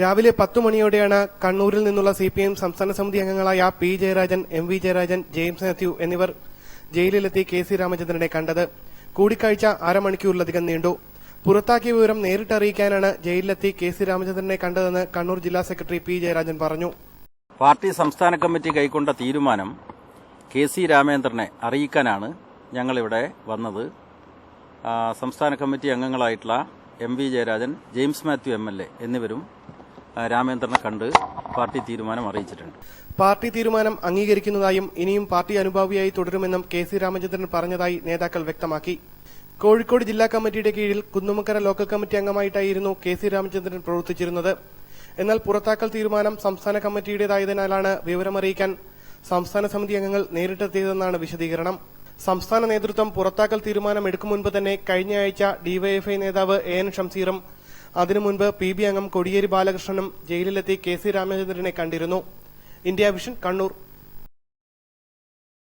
രാവിലെ 10 മണിയോടെയാണ് കണ്ണൂരിൽ നിന്നുള്ള സിപിഎം സംസ്ഥാന സമിതി അംഗങ്ങളായ P Jayarajan, M V Jayarajan, James Mathew എന്നിവർ ജയിലിലെത്തി കെ സി രാമചന്ദ്രനെ കണ്ടത്. കൂടിക്കാഴ്ച അരമണിക്കൂറിലധികം നീണ്ടു. പുറത്താക്കിയ വിവരം നേരിട്ടറിയിക്കാനാണ് ജയിലിലെത്തി കെ സി രാമചന്ദ്രനെ കണ്ടതെന്ന് കണ്ണൂർ ജില്ലാ സെക്രട്ടറി പി ജയരാജൻ പറഞ്ഞു. പാർട്ടി സംസ്ഥാന കമ്മിറ്റി കൈക്കൊണ്ട തീരുമാനം കെ സി രാമചന്ദ്രനെ അറിയിക്കാനാണ് ഞങ്ങളിവിടെ വന്നത്. സംസ്ഥാന കമ്മിറ്റി അംഗങ്ങളായിട്ടുള്ള M V Jayarajan, James Mathew MLA എന്നിവരും രാമചന്ദ്രനെ കണ്ട് പാർട്ടി തീരുമാനം അറിയിച്ചിട്ടുണ്ട്. പാർട്ടി തീരുമാനം അംഗീകരിക്കുന്നതായും ഇനിയും പാർട്ടി അനുഭാവിയായി തുടരുമെന്നും കെ സി രാമചന്ദ്രൻ പറഞ്ഞതായി നേതാക്കൾ വ്യക്തമാക്കി. കോഴിക്കോട് ജില്ലാ കമ്മിറ്റിയുടെ കീഴിൽ കുന്നുമക്കര ലോക്കൽ കമ്മിറ്റി അംഗമായിട്ടായിരുന്നു കെ സി രാമചന്ദ്രൻ പ്രവർത്തിച്ചിരുന്നത്. എന്നാൽ പുറത്താക്കൽ തീരുമാനം സംസ്ഥാന കമ്മിറ്റിയുടേതായതിനാലാണ് വിവരമറിയിക്കാൻ സംസ്ഥാന സമിതി അംഗങ്ങൾ നേരിട്ടെത്തിയതെന്നാണ് വിശദീകരണം. സംസ്ഥാന നേതൃത്വം പുറത്താക്കൽ തീരുമാനമെടുക്കും മുൻപ് തന്നെ കഴിഞ്ഞയാഴ്ച ഡിവൈഎഫ്ഐ നേതാവ് AN ഷംസീറും അതിനു മുൻപ് PB അംഗം കോടിയേരി ബാലകൃഷ്ണനും ജയിലിലെത്തി കെ സി രാമചന്ദ്രനെ കണ്ടിരുന്നു. India vision, Kannur.